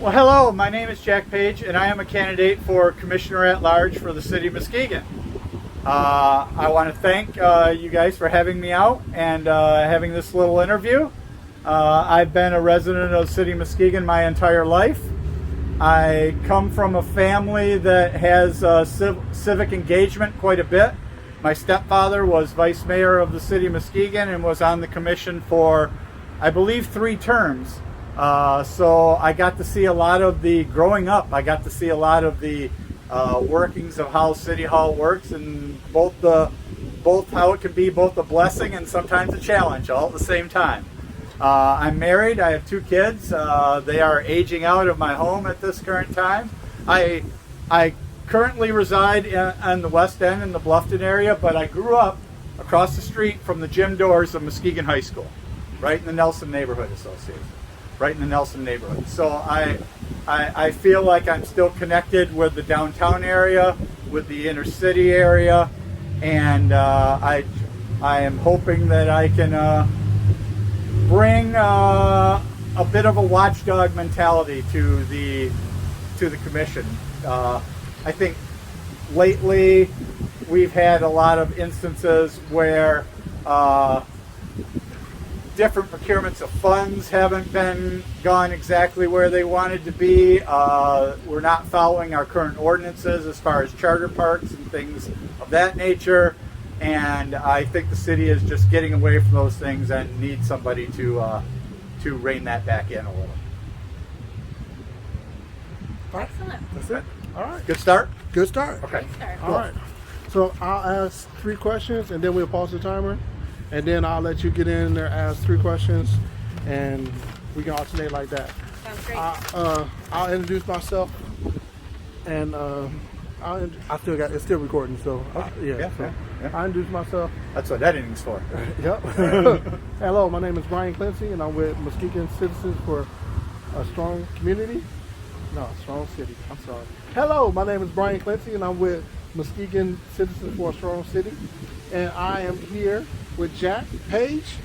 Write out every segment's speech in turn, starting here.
Well, hello, my name is Jack Page, and I am a candidate for Commissioner at Large for the City of Muskegon. I want to thank you guys for having me out and having this little interview. I've been a resident of the City of Muskegon my entire life. I come from a family that has civic engagement quite a bit. My stepfather was vice mayor of the City of Muskegon and was on the commission for, I believe, 3 terms. So I got to see a lot of the, growing up, I got to see a lot of the workings of how City Hall works, and both how it can be both a blessing and sometimes a challenge all at the same time. I'm married, I have 2 kids. They are aging out of my home at this current time. I currently reside on the West End in the Bluffton area, but I grew up across the street from the gym doors of Muskegon High School, right in the Nelson Neighborhood Association. Right in the Nelson neighborhood. So I feel like I'm still connected with the downtown area, with the inner city area, and I am hoping that I can bring a bit of a watchdog mentality to the commission. I think lately we've had a lot of instances where different procurements of funds haven't been gone exactly where they wanted to be. We're not following our current ordinances as far as charter parks and things of that nature. And I think the city is just getting away from those things and needs somebody to rein that back in a little. Excellent. That's it. All right. Good start? Good start. Okay. All right. So I'll ask 3 questions, and then we'll pause the timer. And then I'll let you get in there, ask 3 questions, and we can alternate like that. Sounds great. I'll introduce myself, and it's still recording, so Yeah. I'll introduce myself. That's what editing's for. Yep. Hello, my name is Brian Clancy, and I'm with Muskegon Citizens for a Strong Community. No, Strong City. I'm sorry. Hello, my name is Brian Clancy, and I'm with Muskegon Citizens for a Strong City, and I am here with Jack Page,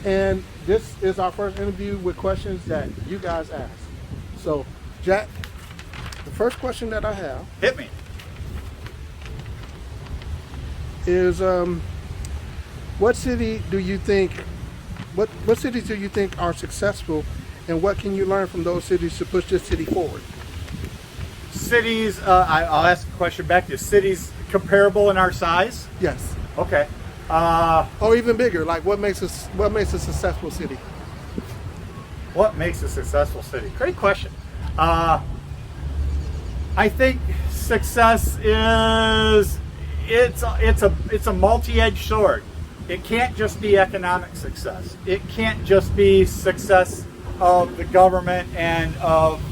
and this is our first interview with questions that you guys asked. So, Jack, the first question that I have Hit me. is, what cities do you think are successful, and what can you learn from those cities to push this city forward? Cities, I'll ask a question back to you. Cities comparable in our size? Yes. Okay. Or even bigger. Like, what makes a successful city? What makes a successful city? Great question. I think success is it's a multi-edged sword. It can't just be economic success. It can't just be success of the government and of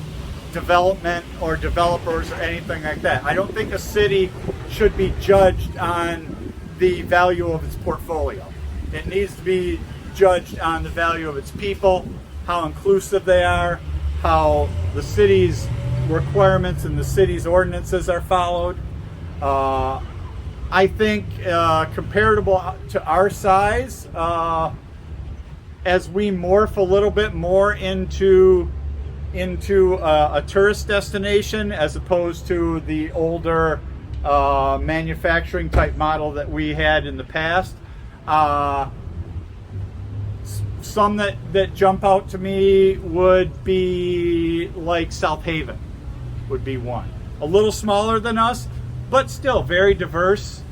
development or developers or anything like that. I don't think a city should be judged on the value of its portfolio. It needs to be judged on the value of its people, how inclusive they are, how the city's requirements and the city's ordinances are followed. I think comparable to our size, as we morph a little bit more into a tourist destination as opposed to the older manufacturing type model that we had in the past. Some that jump out to me would be like South Haven would be one. A little smaller than us, but still very diverse,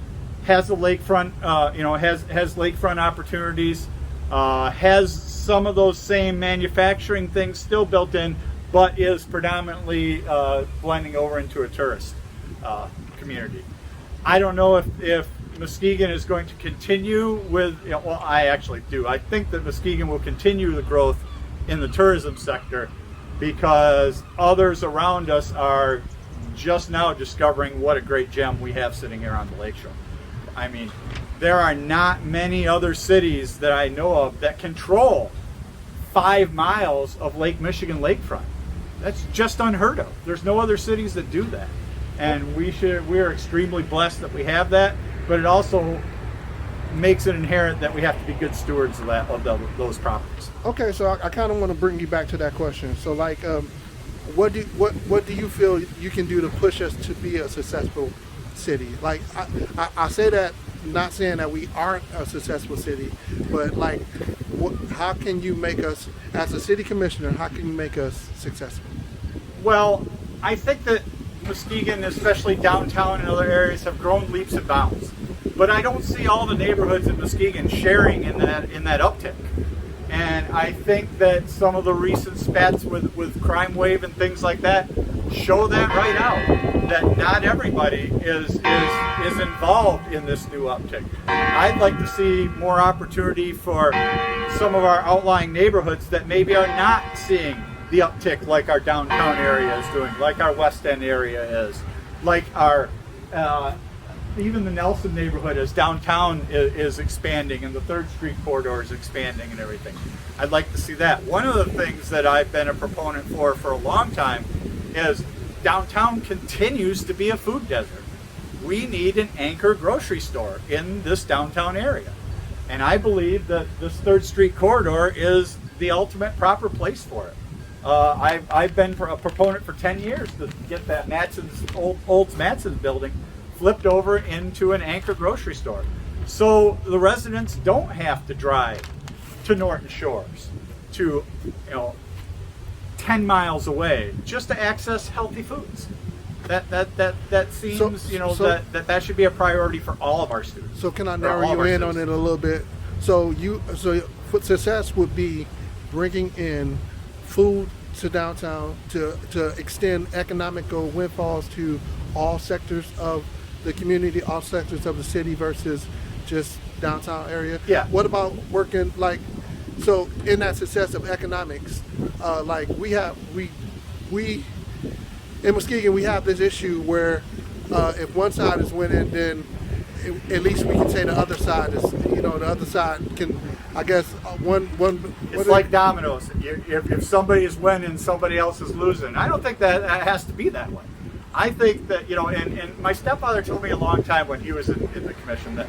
has a lakefront, has lakefront opportunities, has some of those same manufacturing things still built in, but is predominantly blending over into a tourist community. I don't know if Muskegon is going to continue with, well, I actually do. I think that Muskegon will continue the growth in the tourism sector because others around us are just now discovering what a great gem we have sitting here on the lakeshore. I mean, there are not many other cities that I know of that control 5 miles of Lake Michigan lakefront. That's just unheard of. There's no other cities that do that. And we are extremely blessed that we have that, but it also makes it inherent that we have to be good stewards of those properties. Okay, so I kind of want to bring you back to that question. So, like, what do you feel you can do to push us to be a successful city? Like I say that not saying that we aren't a successful city, but like how can you make us as a city commissioner? How can you make us successful? Well, I think that Muskegon, especially downtown and other areas, have grown leaps and bounds. But I don't see all the neighborhoods in Muskegon sharing in that uptick. And I think that some of the recent spats with crime wave and things like that show that right out, that not everybody is involved in this new uptick. I'd like to see more opportunity for some of our outlying neighborhoods that maybe are not seeing the uptick like our downtown area is doing, like our West End area is, like our even the Nelson neighborhood as downtown is expanding and the 3rd Street corridor is expanding and everything. I'd like to see that. One of the things that I've been a proponent for a long time is downtown continues to be a food desert. We need an anchor grocery store in this downtown area. And I believe that this 3rd Street corridor is the ultimate proper place for it. I've been a proponent for 10 years to get that Olds Matson's building flipped over into an anchor grocery store. So the residents don't have to drive to Norton Shores, to 10 miles away, just to access healthy foods. That seems that should be a priority for all of our students. So can I narrow you in on it a little bit? So success would be bringing in food to downtown to extend economical windfalls to all sectors of the community, all sectors of the city versus just downtown area. Yeah. What about working so in that success of economics, we in Muskegon we have this issue where if one side is winning, then at least we can say the other side is, the other side can, I guess, one. It's like dominoes. If somebody is winning, somebody else is losing. I don't think that has to be that way. I think that, and my stepfather told me a long time when he was in the commission that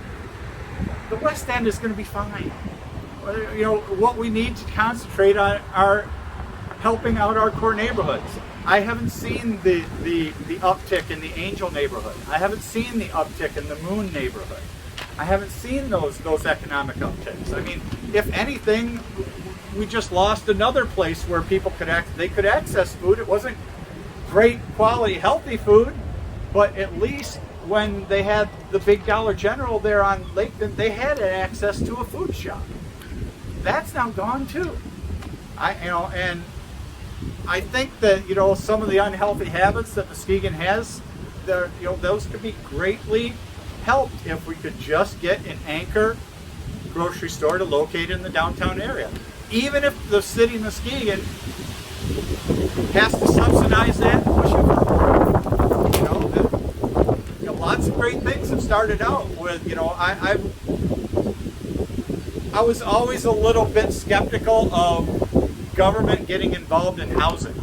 the West End is going to be fine. What we need to concentrate on are helping out our core neighborhoods. I haven't seen the uptick in the Angel neighborhood. I haven't seen the uptick in the Moon neighborhood. I haven't seen those economic upticks. I mean, if anything, we just lost another place where people could access food. It wasn't great quality, healthy food, but at least when they had the big Dollar General there on Laketon, they had access to a food shop. That's now gone too. And I think that some of the unhealthy habits that Muskegon has, those could be greatly helped if we could just get an anchor grocery store to locate in the downtown area. Even if the city of Muskegon has to subsidize that and push it for lots of great things have started out with, I was always a little bit skeptical of government getting involved in housing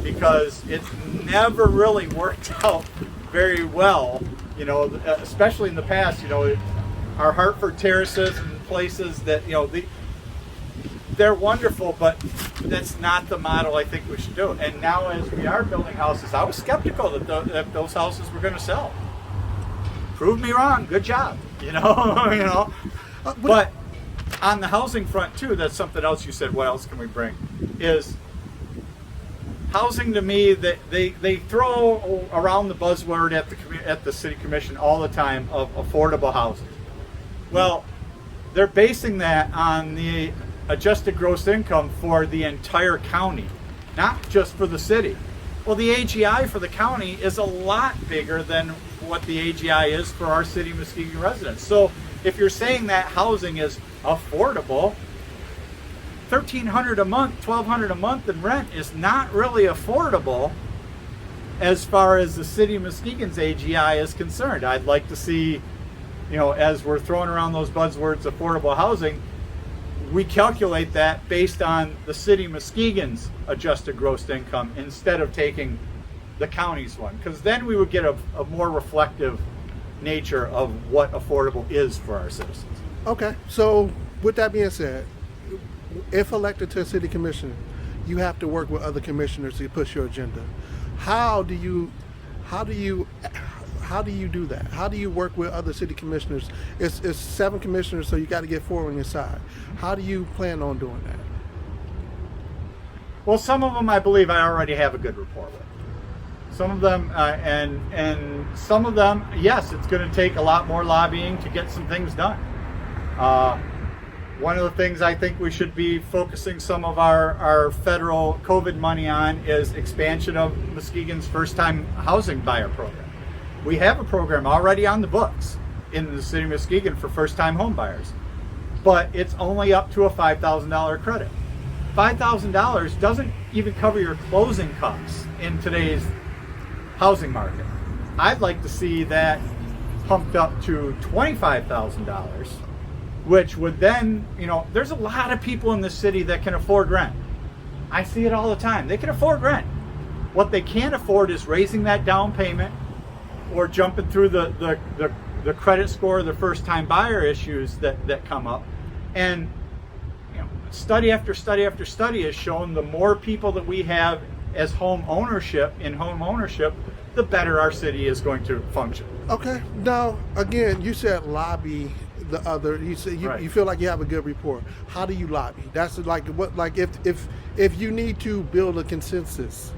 because it's never really worked out very well, especially in the past, our Hartford terraces and places that, they're wonderful, but that's not the model I think we should do. And now as we are building houses, I was skeptical that those houses were going to sell. Prove me wrong, good job, But on the housing front too, that's something else you said, what else can we bring, is housing to me, that they throw around the buzzword at the city commission all the time of affordable housing. Well, they're basing that on the adjusted gross income for the entire county, not just for the city. Well, the AGI for the county is a lot bigger than what the AGI is for our city Muskegon residents. So if you're saying that housing is affordable, $1,300 a month, $1,200 a month in rent is not really affordable as far as the city of Muskegon's AGI is concerned. I'd like to see, as we're throwing around those buzzwords, affordable housing, we calculate that based on the city of Muskegon's adjusted gross income instead of taking the county's one, because then we would get a more reflective nature of what affordable is for our citizens. Okay, so with that being said, if elected to a city commission, you have to work with other commissioners to push your agenda. How do you do that? How do you work with other city commissioners? It's 7 commissioners, so you got to get 4 on your side. How do you plan on doing that? Well, some of them I believe I already have a good rapport with. Some of them, and some of them, yes, it's going to take a lot more lobbying to get some things done. One of the things I think we should be focusing some of our federal COVID money on is expansion of Muskegon's first-time housing buyer program. We have a program already on the books in the city of Muskegon for first-time home buyers, but it's only up to a $5,000 credit. $5,000 doesn't even cover your closing costs in today's housing market. I'd like to see that pumped up to $25,000, which would then, there's a lot of people in the city that can afford rent. I see it all the time. They can afford rent. What they can't afford is raising that down payment or jumping through the credit score, the first-time buyer issues that come up. And study after study after study has shown the more people that we have as home ownership, the better our city is going to function. Okay. Now, again, you said lobby the other. You said you feel like you have a good rapport. How do you lobby? That's like if you need to build a consensus,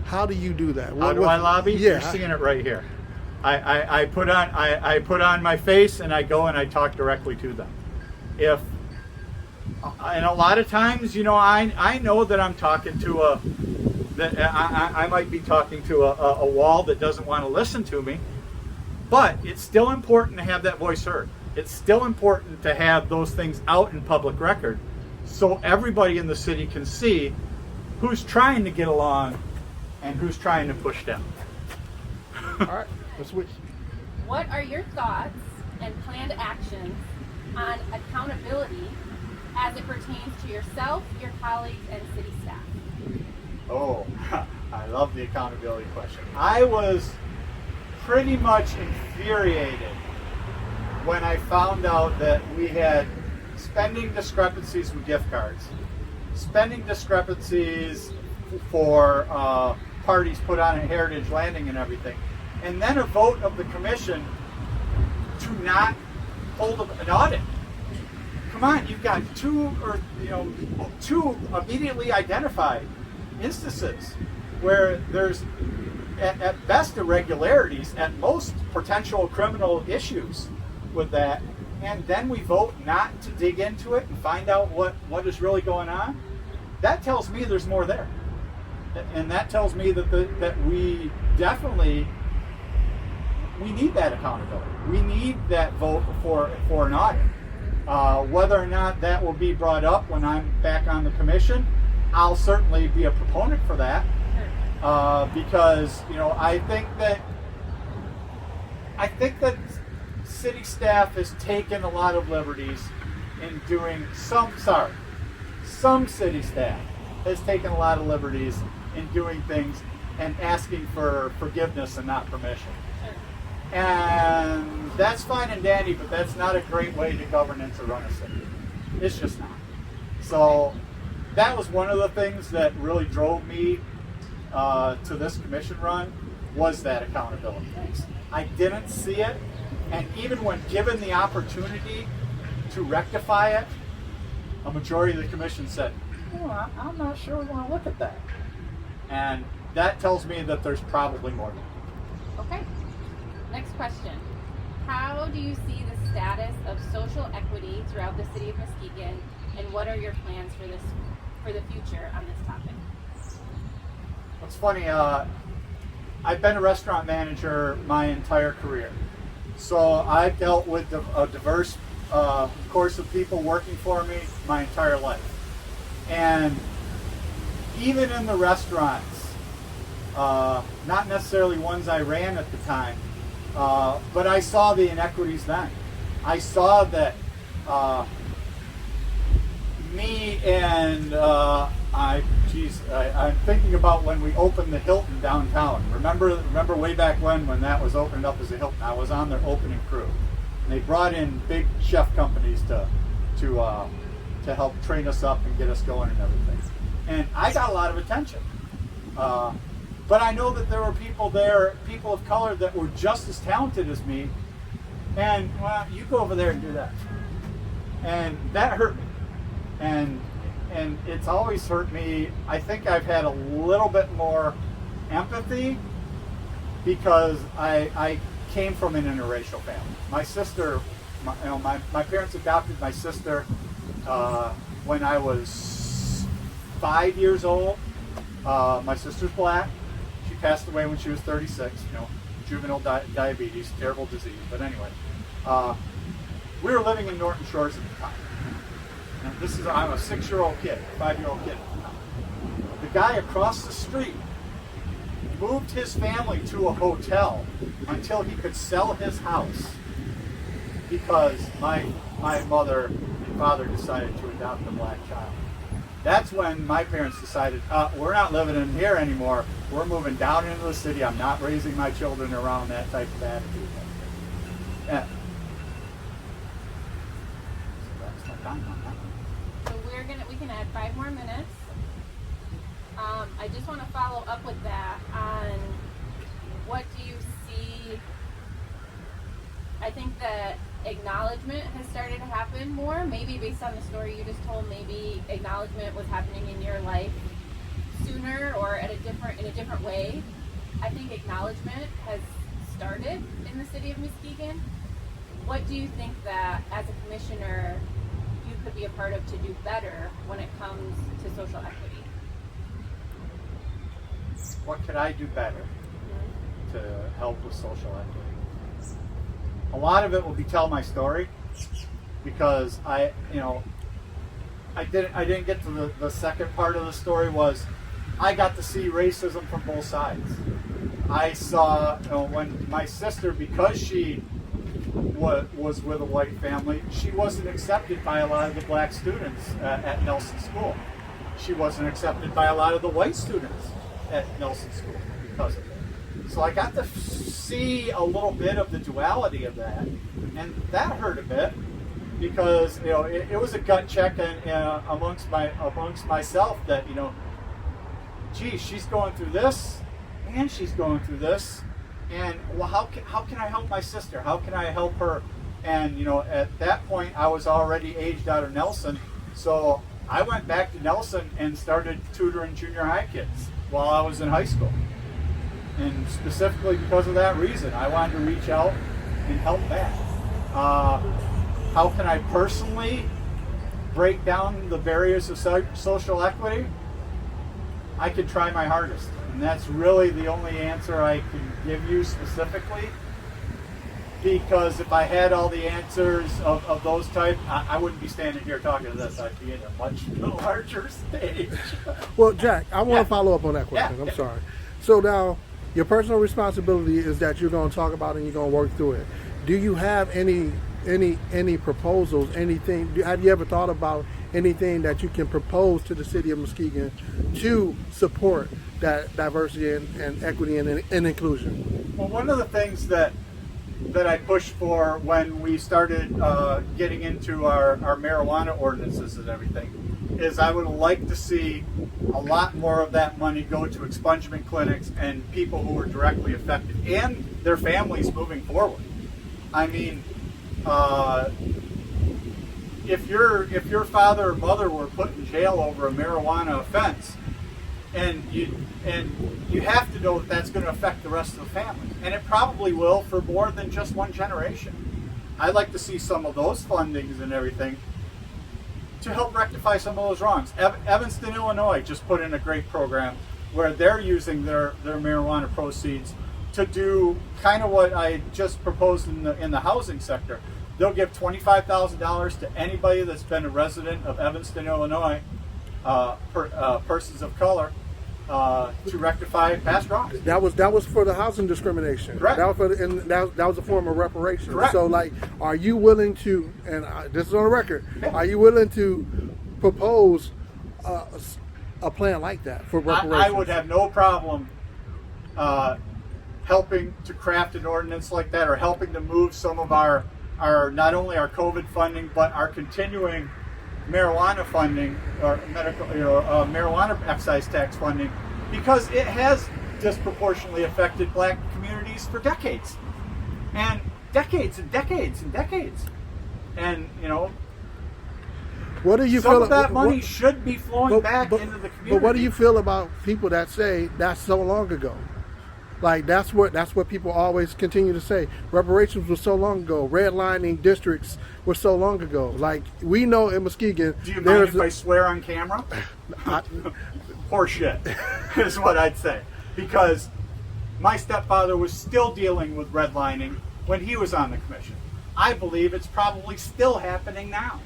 how do you do that? How do I lobby? Yeah. You're seeing it right here. I put on my face and I go and I talk directly to them. And a lot of times, I know that I'm talking to I might be talking to a wall that doesn't want to listen to me, but it's still important to have that voice heard. It's still important to have those things out in public record so everybody in the city can see who's trying to get along and who's trying to push down. All right, let's switch. What are your thoughts and planned actions on accountability as it pertains to yourself, your colleagues, and city staff? Oh, I love the accountability question. I was pretty much infuriated when I found out that we had spending discrepancies with gift cards, spending discrepancies for parties put on at Heritage Landing and everything, and then a vote of the commission to not hold an audit. Come on, you've got two immediately identified instances where there's at best irregularities, at most potential criminal issues with that, and then we vote not to dig into it and find out what is really going on. That tells me there's more there, and that tells me that we definitely need that accountability. We need that vote for an audit. Whether or not that will be brought up when I'm back on the commission, I'll certainly be a proponent for that, because I think that city staff has taken a lot of liberties in doing some city staff has taken a lot of liberties in doing things and asking for forgiveness and not permission. And that's fine and dandy, but that's not a great way to govern and to run a city. It's just not. So that was one of the things that really drove me to this commission run, was that accountability. I didn't see it, and even when given the opportunity to rectify it, a majority of the commission said, I'm not sure we want to look at that. And that tells me that there's probably more. Okay. Next question. How do you see the status of social equity throughout the city of Muskegon, and what are your plans for the future on this topic? It's funny, I've been a restaurant manager my entire career. So I've dealt with a diverse course of people working for me my entire life. And even in the restaurants, not necessarily ones I ran at the time, but I saw the inequities then. I saw that me and I'm thinking about when we opened the Hilton downtown. Remember way back when that was opened up as a Hilton. I was on their opening crew. And they brought in big chef companies to help train us up and get us going and everything. and I got a lot of attention. But I know that there were people there, people of color, that were just as talented as me, and, well, you go over there and do that. And that hurt me. And it's always hurt me. I think I've had a little bit more empathy because I came from an interracial family. My sister, my parents adopted my sister when I was 5 years old. My sister's black. She passed away when she was 36. Juvenile diabetes, terrible disease. But anyway, we were living in Norton Shores at the time. And I'm a 6-year-old kid, 5-year-old kid at the time. The guy across the street moved his family to a hotel until he could sell his house because my mother and father decided to adopt a black child. That's when my parents decided, we're not living in here anymore. We're moving down into the city. I'm not raising my children around that type of attitude. Yeah. So that's my time on that. So we can add 5 more minutes. I just want to follow up with that on what do you see. I think that acknowledgement has started to happen more, maybe based on the story you just told. Maybe acknowledgement was happening in your life sooner or in a different way. I think acknowledgement has started in the city of Muskegon. What do you think that as a commissioner you could be a part of to do better when it comes to social equity? What could I do better to help with social equity? A lot of it will be tell my story, because I didn't get to the second part of the story. Was I got to see racism from both sides. I saw when my sister, because she was with a white family, she wasn't accepted by a lot of the black students at Nelson School. She wasn't accepted by a lot of the white students at Nelson School because of it. So I got to see a little bit of the duality of that, and that hurt a bit because it was a gut check amongst myself that geez, she's going through this and she's going through this, and well, how can I help my sister? How can I help her? And at that point I was already aged out of Nelson, so I went back to Nelson and started tutoring junior high kids while I was in high school. And specifically because of that reason, I wanted to reach out and help back. How can I personally break down the barriers of social equity? I can try my hardest. And that's really the only answer I can give you specifically. Because if I had all the answers of those type, I wouldn't be standing here talking to this. I'd be in a much larger stage. Well, Jack, I want to follow up on that question. I'm sorry. So now, your personal responsibility is that you're going to talk about it and you're going to work through it. Do you have any proposals, anything? Have you ever thought about anything that you can propose to the city of Muskegon to support that diversity and equity and inclusion? Well, one of the things that I pushed for when we started getting into our marijuana ordinances and everything is I would like to see a lot more of that money go to expungement clinics and people who were directly affected and their families moving forward. I mean, if your father or mother were put in jail over a marijuana offense, and you have to know that that's going to affect the rest of the family, and it probably will for more than just one generation. I'd like to see some of those fundings and everything to help rectify some of those wrongs. Evanston, Illinois just put in a great program where they're using their marijuana proceeds to do kind of what I just proposed in the housing sector. They'll give $25,000 to anybody that's been a resident of Evanston, Illinois, persons of color, to rectify past wrongs. That was for the housing discrimination. Correct. That was that was a form of reparation. Correct. So, are you willing to? And this is on the record. Yeah. Are you willing to propose a plan like that for reparations? I would have no problem helping to craft an ordinance like that, or helping to move some of our not only our COVID funding but our continuing marijuana funding or medical, marijuana excise tax funding, because it has disproportionately affected black communities for decades, and decades and decades and decades. And what do you some feel of that money should be flowing back into the community. But what do you feel about people that say that's so long ago? Like that's what people always continue to say. Reparations was so long ago. Redlining districts were so long ago. Like we know in Muskegon. Do you mind if I swear on camera? Horseshit is what I'd say, because my stepfather was still dealing with redlining when he was on the commission. I believe it's probably still happening now.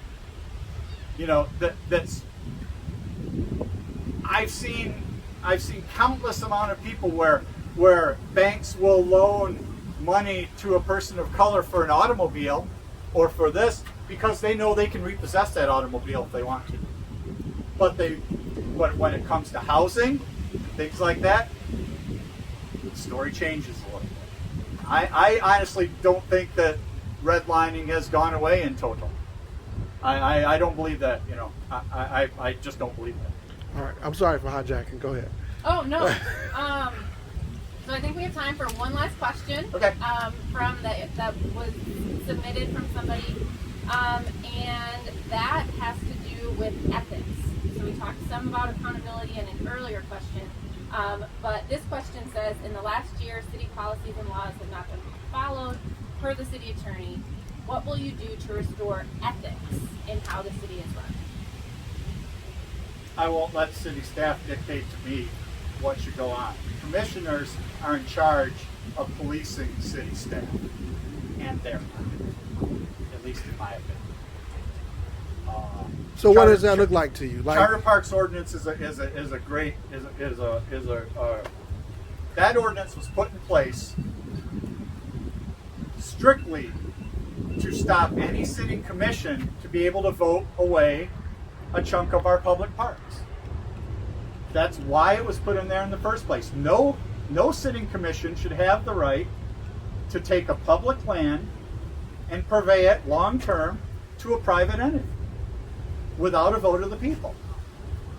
That's I've seen countless amount of people where banks will loan money to a person of color for an automobile or for this because they know they can repossess that automobile if they want to. But when it comes to housing, things like that, the story changes a little bit. I honestly don't think that redlining has gone away in total. I don't believe that, I just don't believe that. All right, I'm sorry for hijacking. Go ahead. Oh, no. So I think we have time for one last question. Okay. That was submitted from somebody, and that has to do with ethics. So we talked some about accountability in an earlier question, but this question says, in the last year, city policies and laws have not been followed. Per the city attorney, what will you do to restore ethics in how the city is run? I won't let city staff dictate to me what should go on. Commissioners are in charge of policing city staff, and they're not, at least in my opinion. So what does that look like to you? Charter Parks ordinance is a great that ordinance was put in place strictly to stop any city commission to be able to vote away a chunk of our public parks. That's why it was put in there in the first place. No sitting commission should have the right to take a public land and purvey it long term to a private entity without a vote of the people.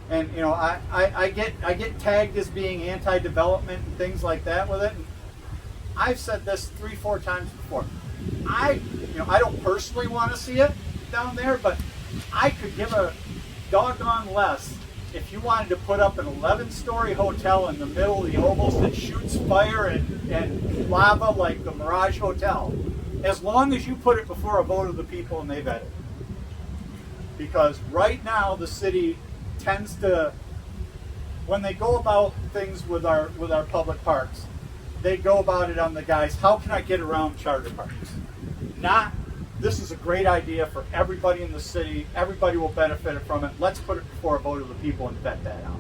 And I get tagged as being anti-development and things like that with it. And I've said this 3-4 times before. I don't personally want to see it down there, but I could give a doggone less if you wanted to put up an 11-story hotel in the middle of the Ovals that shoots fire and lava like the Mirage Hotel, as long as you put it before a vote of the people and they vet it. Because right now the city tends to, when they go about things with our public parks, they go about it on the guise, how can I get around charter parks? Not, this is a great idea for everybody in the city, everybody will benefit from it, let's put it before a vote of the people and vet that out.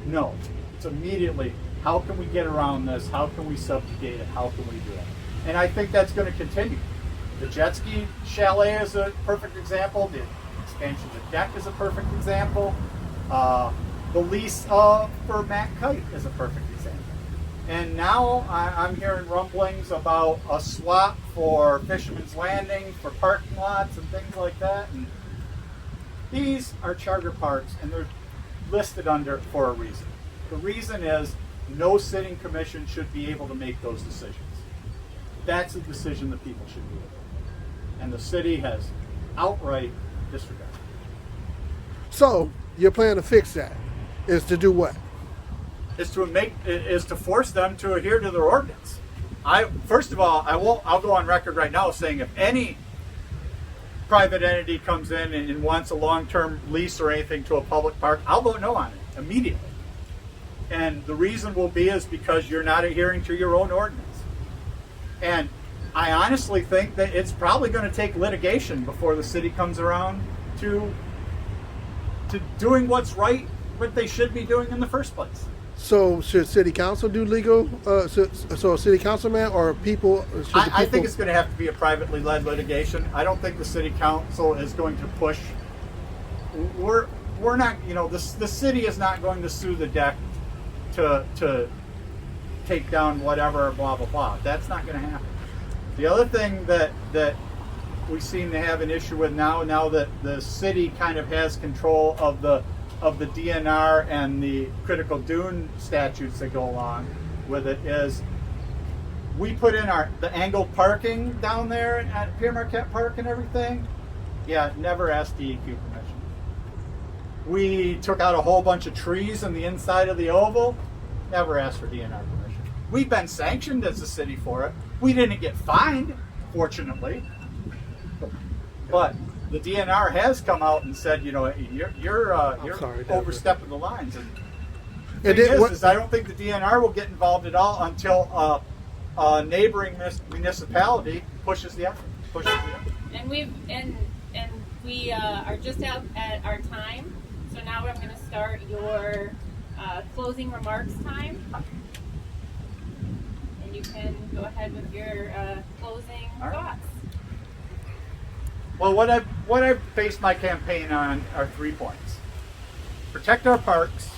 No, it's immediately, how can we get around this? How can we subjugate it? How can we do it? And I think that's going to continue. The jet ski chalet is a perfect example. The expansion of the deck is a perfect example. The lease for Matt Kite is a perfect example. And now I'm hearing rumblings about a swap for Fisherman's Landing, for parking lots and things like that. And these are charter parks, and they're listed under for a reason. The reason is no sitting commission should be able to make those decisions. That's a decision that people should be able to make. And the city has outright disregarded. So your plan to fix that is to do what? Is to force them to adhere to their ordinance. First of all, I'll go on record right now saying if any private entity comes in and wants a long-term lease or anything to a public park, I'll vote no on it immediately. And the reason will be is because you're not adhering to your own ordinance. And I honestly think that it's probably going to take litigation before the city comes around to doing what's right, what they should be doing in the first place. So should city council do legal? So a city councilman or people? I think it's going to have to be a privately led litigation. I don't think the city council is going to push. We're not. The city is not going to sue the deck to take down whatever. Blah blah blah. That's not going to happen. The other thing that we seem to have an issue with now that the city kind of has control of the DNR and the critical dune statutes that go along with it, is we put in the angled parking down there at Pierre Marquette Park and everything. Yeah, never asked DEQ permission. We took out a whole bunch of trees on the inside of the oval. Never asked for DNR permission. We've been sanctioned as a city for it. We didn't get fined, fortunately. But the DNR has come out and said, you know, you're overstepping the lines. And the thing is I don't think the DNR will get involved at all until a neighboring municipality pushes the effort. And we are just out at our time. So now I'm going to start your closing remarks time. And you can go ahead with your closing thoughts. Well, what I've based my campaign on are 3 points: protect our parks,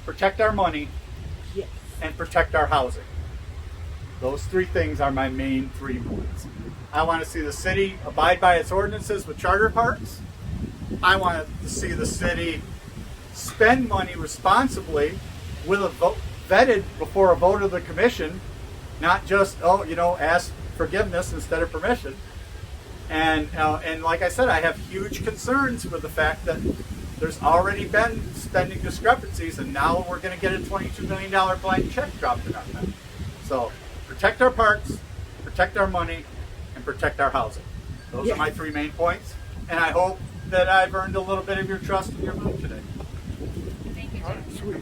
protect our money, and protect our housing. Those 3 things are my main 3 points. I want to see the city abide by its ordinances with charter parks. I want to see the city spend money responsibly with a vote vetted before a vote of the commission, not just ask forgiveness instead of permission. And like I said, I have huge concerns with the fact that there's already been spending discrepancies, and now we're going to get a $22 million blank check dropped in our head. So protect our parks, protect our money, and protect our housing. Those are my 3 main points, and I hope that I've earned a little bit of your trust and your vote today. Thank you, Jim. Sweet.